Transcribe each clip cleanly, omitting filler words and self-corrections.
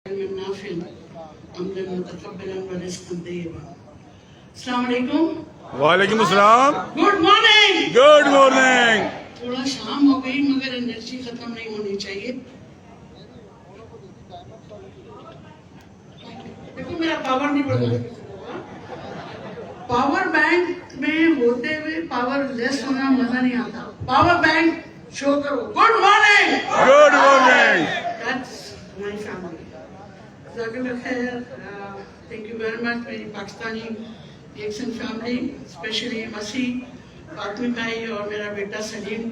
النافع عملا متقبلا ورزقا طيبا. السلام علیکم. وعلیکم السلام. Good morning. Good morning. تھوڑا شام ہو گئی مگر انرجی ختم نہیں ہونی چاہیے. دیکھو میرا پاور نہیں پڑتا. پاور بینک میں ہوتے ہوئے پاور لیس ہونا مزہ نہیں آتا. پاور بینک شو کرو. Good morning. Good morning. That's my family. جزاک اللہ خیر. تھینک یو ویری مچ میری پاکستانی ایکشن فیملی, اسپیشلی مسیح, فاطمی بھائی اور میرا بیٹا سلیم.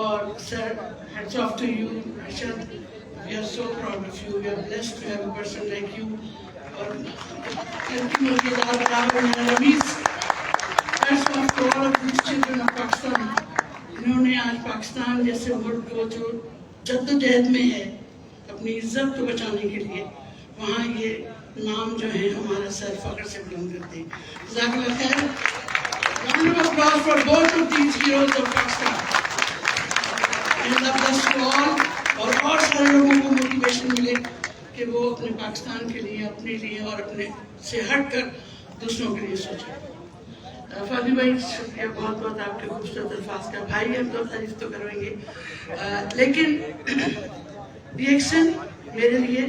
اور sir, hats off to you Arshad. We are so proud of you. We are blessed to have a person like you. اور Rameez, hats off to all of these children of Pakistan. انہوں نے آج پاکستان جیسے ملک کو جو جدوجہد میں ہے اپنی عزت کو بچانے کے لیے, وہاں یہ نام جو ہے ہمارا سر فخر سے بلند کرتے ہیں. جزاک اللہ خیر. Round of applause for both of these heroes of Pakistan. And Allah bless you all. اور سارے لوگوں کو موٹیویشن ملے کہ وہ اپنے پاکستان کے لیے, اپنے لیے اور اپنے سے ہٹ کر دوسروں کے لیے سوچیں. فاضل بھائی شکریہ بہت بہت آپ کے خوبصورت الفاظ کا. بھائی ہم تو تعریف تو کرویں گے, لیکن ری ایکشن میرے لیے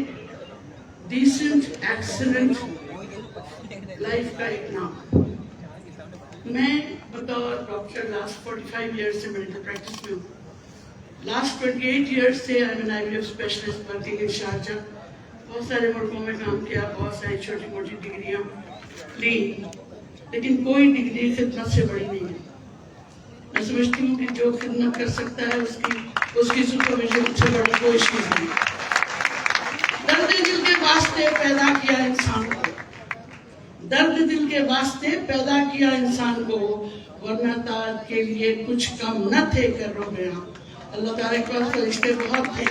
ڈیسنٹ ایکسلنٹ لائف کا ایک نام. میں بطور ڈاکٹر لاسٹ 45 ایئرس سے میڈیکل پریکٹس میں ہوں. لاسٹ 28 ایئرس سے I am an I V F specialist working in Sharjah. بہت سارے ملکوں میں کام کیا, بہت ساری چھوٹی موٹی ڈگریاں لی, لیکن کوئی ڈگری خدمت سے بڑی نہیں ہے. میں سمجھتی ہوں کہ جو خدمت کر سکتا ہے اس کی سپرویژن سے بڑی کوئی چیز نہیں. درد دل کے واسطے پیدا کیا انسان کو, درد دل کے واسطے پیدا کیا انسان کو, ورنہ تاج کے لیے کچھ کم نہ تھے کر رو گیا. اللہ تعالیٰ کے پاس فرشتے بہت تھے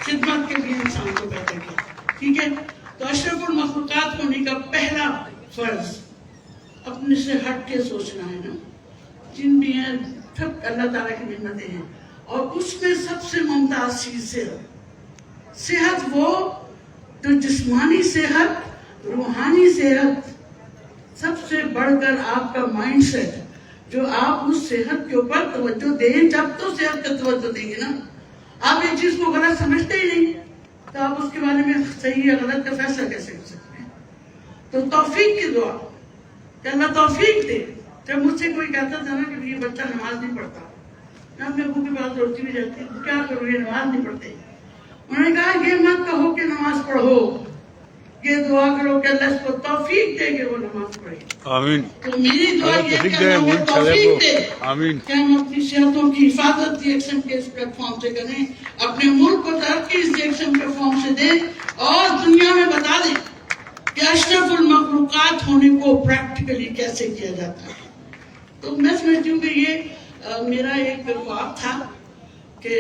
خدمت کے لیے انسان کو پیدا کیا. ٹھیک ہے, تو اشرف المخلوقات ہونے کا پہلا فرض اپنے سے ہٹ کے سوچنا ہے نا. جن بھی ہیں سب اللہ تعالیٰ کی نعمتیں ہیں, اور اس میں سب سے ممتاز چیز صحت وہ جو جسمانی صحت, روحانی صحت, سب سے بڑھ کر آپ کا مائنڈ سیٹ, جو آپ اس صحت کے اوپر توجہ دیں. جب تو صحت کا توجہ دیں گے نا, آپ ایک چیز کو غلط سمجھتے ہی نہیں تو آپ اس کے بارے میں صحیح یا غلط کا فیصلہ کیسے کر سکتے ہیں. تو توفیق کی دعا کہ اللہ توفیق دے. جب مجھ سے کوئی کہتا تھا نا کہ یہ بچہ نماز نہیں پڑھتا, میں اپنے ابو کے پاس دوڑتی بھی جاتی, کیا کروں یہ نماز نہیں پڑھتے. انہوں نے کہا یہ مت کہو کہ نماز پڑھو, یہ دعا کرو کہ اللہ اس کو توفیق دے کہ وہ نماز پڑھے. آمین. تو میری دعا یہ ہے کہ اللہ ہمیں توفیق دے کہ ہم اپنی صحتوں کی حفاظت ری ایکشن کے اس پلیٹ فارم سے کریں, اپنے ملک کو ترقی اس ری ایکشن پلیٹ فارم سے دیں, اور دنیا میں بتا دیں کہ اشرف المخلوقات ہونے کو پریکٹیکلی کیسے کیا جاتا ہے. تو میں سمجھتی ہوں کہ یہ میرا ایک خواب تھا کہ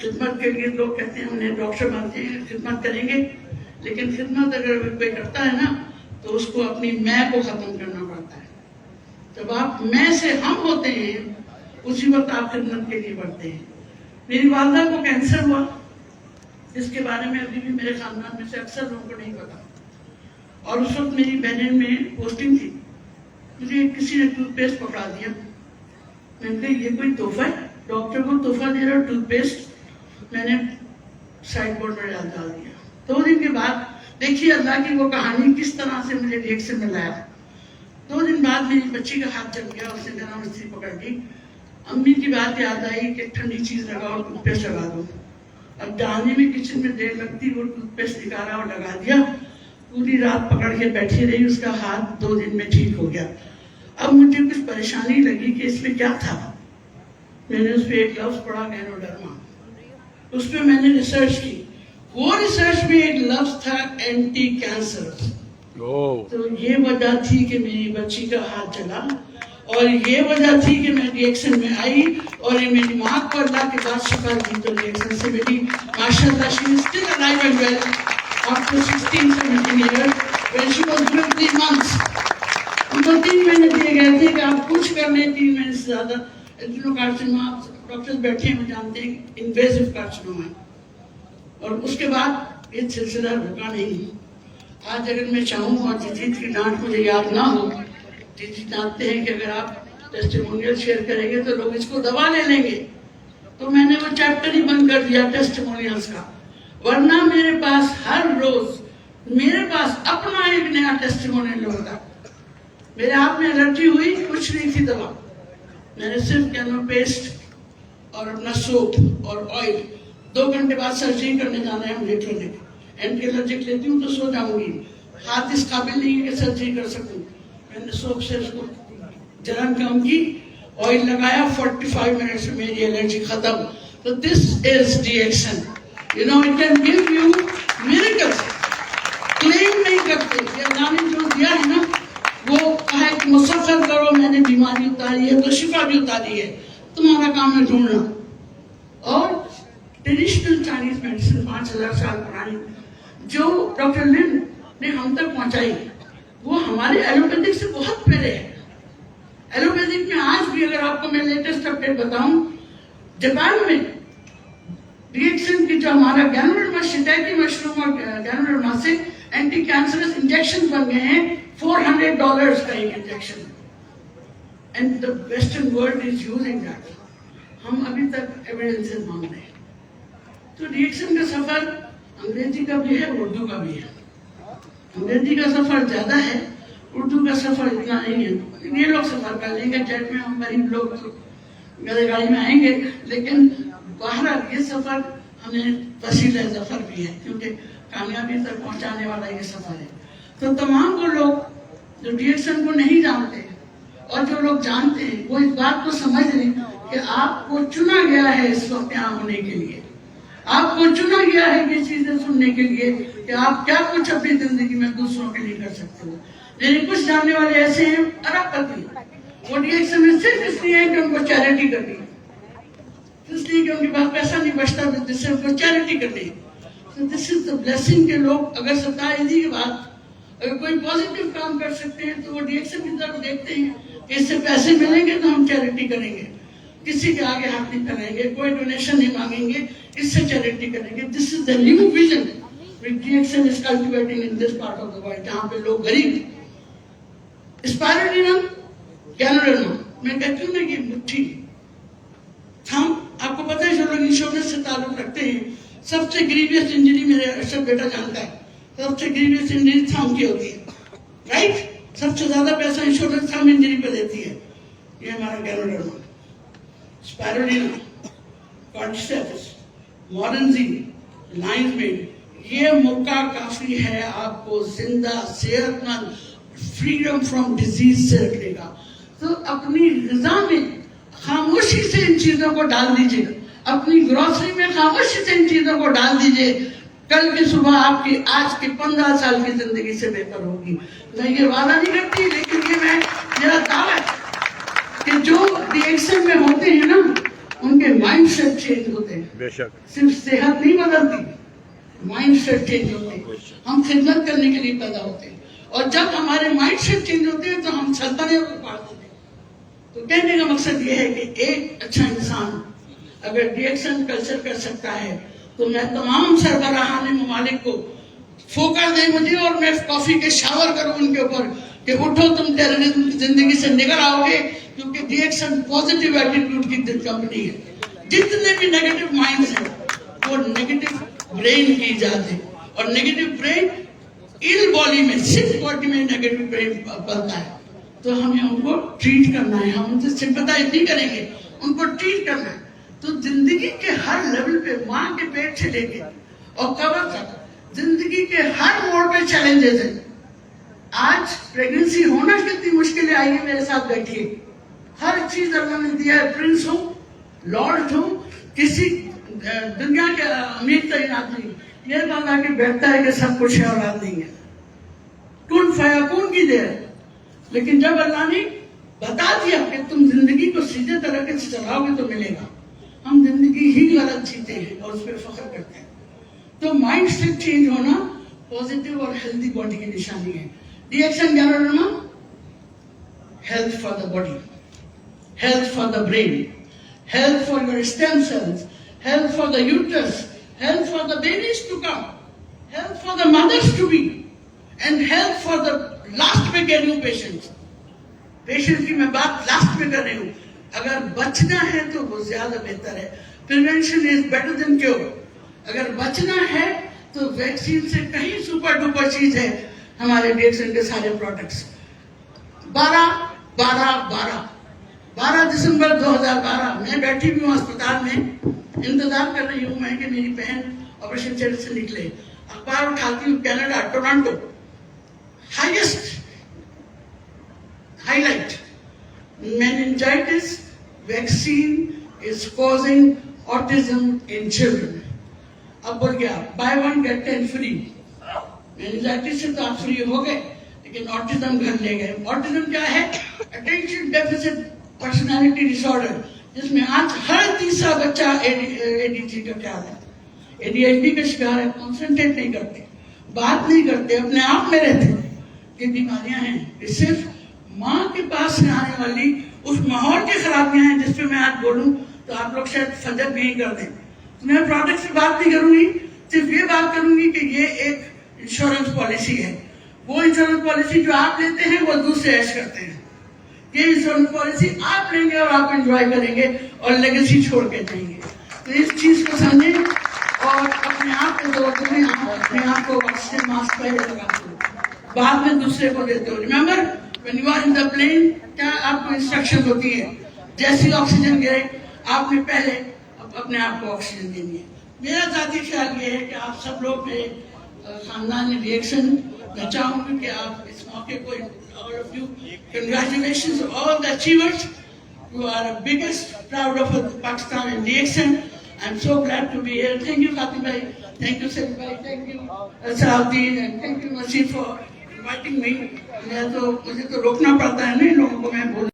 خدمت کے لیے لوگ کہتے ہیں انہیں ڈاکٹر بنتے ہیں, خدمت کریں گے, لیکن خدمت اگر کوئی کرتا ہے نا تو اس کو اپنی میں کو ختم کرنا پڑتا ہے. جب آپ میں سے ہم ہوتے ہیں اسی وقت آپ خدمت کے لیے بڑھتے ہیں. میری والدہ کو کینسر ہوا, جس کے بارے میں ابھی بھی میرے خاندان میں سے اکثر لوگوں کو نہیں پتا, اور اس وقت میری بہنیں میں پوسٹنگ تھی. مجھے کسی نے ٹوتھ پیسٹ پکڑا دیا. میں نے کہا یہ کوئی تحفہ ہے, ڈاکٹر کو تحفہ دے رہا ٹوتھ پیسٹ. میں نے سائڈ بورڈ پر ڈال دیا. 2 دن کے بعد دیکھیے اللہ کی وہ کہانی کس طرح سے مجھے ریئیکشن میں لایا. 2 دن بعد میری بچی کا ہاتھ جل گیا, اس نے میرا مچھلی پکڑ لی. امی کی بات یاد آئی کہ ٹھنڈی چیز لگاؤ اور ٹوتھ پیسٹ لگا دو. اب جانے میں کچن میں دیر لگتی, وہ ٹوتھ پیسٹ نکالا اور لگا دیا. پوری رات پکڑ کے بیٹھی رہی, اس کا ہاتھ 2 دن میں ٹھیک ہو گیا. اب مجھے کچھ پریشانی لگی کہ اس میں کیا تھا. میں نے اس پہ ایک لفظ پڑھا, گینوڈرما. اس پہ میں نے ریسرچ کی. وہ ریسرچ میں ایک لفظ تھا اینٹی کینسر. تو یہ وجہ تھی کہ میری بچی کا ہاتھ جلا, اور یہ وجہ تھی کہ میں ری ایکشن میں آئی, اور میری ماں کو اللہ کے بعد شفا دی تو ری ایکشن سے میری ماشاءاللہ she is still alive and well after 16-17 years when she was given 3 months. ان کو 3 مہینے دیے گئے تھے کہ آپ کچھ کر لیں. 3 مہینے سے زیادہ کارسینوما, ڈاکٹر بیٹھے ہیں وہ جانتے ہیں انویزو کارسینوما ہے. اور اس کے بعد ये सिलसिला रुका नहीं। आज अगर मैं चाहूँ और जीजीत की डांट मुझे याद ना हो, जीजीत जानते हैं कि अगर आप टेस्टिमोनियल शेयर करेंगे तो लोग इसको दबा ले लेंगे, तो मैंने वो चैप्टर ही बंद कर दिया टेस्टिमोनियल्स का। वरना मेरे पास हर रोज मेरे पास अपना एक नया टेस्टिमोनियल होता। मेरे हाथ में एलर्जी हुई, कुछ नहीं थी दवा, मैंने सिर्फ कैनो पेस्ट और अपना सोप और ऑयल, 2 घंटे बाद सर्जरी करने जाना है मुझे क्लिनिक, एंटी एलर्जिक लेती हूँ तो सो जाऊंगी, हाथ इस काबिल नहीं है कि सर्जरी कर सकूं। मैंने सोप से उसको जलन कम की, ऑयल लगाया, 45 मिनट्स में मेरी एलर्जी खत्म। तो this is DXN, you know, it can give you miracles. Claim नहीं करते, ये अल्लाह ने जो दिया है ना, वो कहा कि मुसफ़र करो, मैंने बीमारी उतारी है तो शिफा भी उतारी है, तुम्हारा काम है ढूंढना। और ट्रेडिशनल चाइनीज मेडिसिन 5000 साल पुरानी जो डॉक्टर लिन ने हम तक पहुंचाई, वो हमारे एलोपैथिक से बहुत पहले है। एलोपैथिक में आज भी अगर आपको मैं लेटेस्ट अपडेट बताऊं, जापान में डीएक्सन की जो हमारा गैनोडर्मा शिटैकी मशरूम और गैनोडर्मा से एंटी कैंसरस इंजेक्शन बन गए हैं, $400 का एक injection, and the western world is using that. हम अभी तक एविडेंसेस मांग रहे हैं। तो डीएक्सन का सफर अंग्रेजी का भी है, उर्दू का भी है। अंग्रेजी का सफर ज्यादा है, उर्दू का सफर इतना नहीं है। ये लोग सफर कर लेंगे जेट में, हम गरीब लोग गधे गाड़ी में आएंगे, लेकिन बाहर ये सफर हमें वसीला जफर भी है, क्योंकि कामयाबी तक पहुंचाने वाला ये सफर है। तो तमाम वो लोग जो डीएक्सन को नहीं जानते और जो लोग जानते हैं, वो इस बात को समझ लें कि आपको चुना गया है इस वक्त यहाँ होने के लिए, आपको चुना गया है ये चीजें सुनने के लिए कि आप क्या कुछ अपनी जिंदगी में दूसरों के लिए कर सकते हो। लेकिन कुछ जानने वाले ऐसे हैं अरबपति, वो डीएक्सन में सिर्फ इसलिए है कि उनको चैरिटी करनी है, इसलिए कि उनके पास पैसा नहीं बचता, जिससे उनको चैरिटी करनी है। तो दिस इज द ब्लेसिंग के लोग अगर सताइदी के बाद अगर कोई पॉजिटिव काम कर सकते हैं तो वो डीएक्सन की तरफ देखते हैं कि इससे पैसे मिलेंगे तो हम चैरिटी करेंगे, किसी के आगे हाथ नहीं फैलाएंगे, कोई डोनेशन नहीं मांगेंगे, इससे चैरिटी करेंगे। This is the new vision which DXN is cultivating in this part of the world, जहाँ पे लोग गरीब स्पाइरुलिनम गैनोडर्मा, मैं कहती हूँ ना कि मुट्ठी, हम आपको पता है जो लोग इंश्योरेंस से ताल्लुक रखते हैं, सबसे ग्रीवियस इंजरी मेरे अरशद बेटा जानता है, सबसे ग्रीवियस इंजरी थंब की होती है, राइट। सबसे ज्यादा पैसा इंश्योरेंस थंब इंजरी पे देती है, ये हमारा गैनोडर्मा, स्पाइरुलिनम, कॉर्डिसेप्स, मॉरेंजी, लायंस मेन। ये मौका काफी है आपको जिंदा सेहतमंद फ्रीडम फ्रॉम डिजीज से रखने का। तो अपनी ग़िज़ा में खामोशी से इन चीजों को डाल दीजिए, अपनी ग्रोसरी में खामोशी से इन चीजों को डाल दीजिए, कल की सुबह आपकी आज की 15 साल की जिंदगी से बेहतर होगी। मैं ये वादा नहीं करती, लेकिन ये मेरा दावा है कि जो डीएक्सन में होते हैं ना, उनके माइंड सेट चेंज होते हैं। बेशक सिर्फ सेहत नहीं बदलती, माइंड सेट चेंज होते हैं। हम खिदमत करने के लिए पैदा होते हैं, और जब हमारे माइंड सेट चेंज होते हैं तो हम सल्तनत को पार देते हैं। तो कहने का मकसद ये है कि एक अच्छा इंसान अगर डीएक्सन कल्चर कर सकता है, तो मैं तमाम सरबराहान ममालिक को फोका दे मुझे और मैं कॉफी के शावर करूं उनके ऊपर कि उठो, तुम टेररिज्म की जिंदगी से निकल आओगे, क्योंकि डीएक्सन पॉजिटिव एटीट्यूड की कंपनी है। जितने भी नेगेटिव माइंड्स हैं वो नेगेटिव ब्रेन की इजाद है, और नेगेटिव ब्रेन इल बॉडी में, सिक बॉडी में नेगेटिव ब्रेन पलता है। तो हमें उनको ट्रीट करना है, हम उनसे सिंपैथाइज नहीं करेंगे, उनको ट्रीट करना है। तो जिंदगी के हर लेवल पे, माँ के पेट से लेके और कब्र तक, जिंदगी के हर मोड़ पे चैलेंजेस हैं। आज प्रेगनेंसी होना कितनी मुश्किल है, आइए मेरे साथ बैठिए। हर चीज अल्लाह ने दिया है, प्रिंस हो, लॉर्ड हो, किसी दुनिया के अमीर तरीन आदमी ये बंदा के बैठता है कि सब कुछ है, औलाद नहीं है, कुन फयाकुन की देर है। लेकिन जब अल्लाह ने बता दिया कि तुम जिंदगी को सीधे तरीके से चलाओगे तो मिलेगा, हम जिंदगी ही गलत जीते हैं और उस पर फख्र करते हैं। तो माइंड सेट चेंज होना पॉजिटिव और हेल्दी बॉडी की निशानी है। DXN ganoderma, health for the body, health for the brain, health for your stem cells, health for the uterus, health for the babies to come, health for the mothers to be, and health for the last में कह रही हूँ patient की मैं बात last में कर रही हूँ. अगर बचना है तो वो ज्यादा बेहतर है. Prevention is better than cure. अगर बचना है तो वैक्सीन से कहीं सुपर डुपर चीज है हमारे DXN के सारे प्रोडक्ट्स. 12 दिसंबर 2012 मैं बैठी भी हूँ अस्पताल में, इंतजार कर रही हूँ मैं कि मेरी बहन ऑपरेशन थिएटर से निकले. अखबार उठाती हूँ, Canada Toronto highest highlight, meningitis vaccine is causing autism in children. अब बोल गया buy one get 10 free. meningitis से तो आप फ्री हो गए, लेकिन ऑटिज्म घर ले गए. ऑटिज्म क्या है? अटेंशन डेफिसिट पर्सनालिटी डिसऑर्डर, जिसमें आज हर तीसरा बच्चा ADHD का ख्याल है, ADHD का शिकार है. कॉन्सेंट्रेट नहीं करते, बात नहीं करते, अपने आप में रहते. ये बीमारियां हैं. ये सिर्फ माँ के पास से आने वाली उस माहौल की खराबियां हैं जिस पे मैं आज बोलूं तो आप लोग शायद फजर भी नहीं कर दें. तो मैं प्रोडक्ट से बात नहीं करूंगी, सिर्फ ये बात करूंगी कि ये एक इंश्योरेंस पॉलिसी है. वो इंश्योरेंस पॉलिसी जो आप लेते हैं वो दूसरे ऐश करते हैं. ये इंश्योरेंस पॉलिसी आप लेंगे और आप एंजॉय करेंगे और लेगेसी छोड़ के जाएंगे. तो इस चीज को समझें और अपने आप को अपने आप को ऑक्सीजन मास्क पहले लगाते हो, बाद में दूसरे को देते हो. Remember when you are in the plane, क्या आपको इंस्ट्रक्शन होती है? जैसे ऑक्सीजन गिरे आपने पहले अपने आप को ऑक्सीजन देनी है. मेरा जाती ख्याल ये है कि आप सब लोग मेरे खानदानी रिएक्शन मैं चाहूंगी कि आप इस मौके को all of you congratulations to all the achievers. You are the biggest proud of Pakistan and DXN. I'm so glad to be here. Thank you Fatim bhai, thank you Salim bhai, thank you Salahuddin, and thank you Nasir for inviting me. मुझे तो रोकना पड़ता है ना इन लोगों को मैं बोल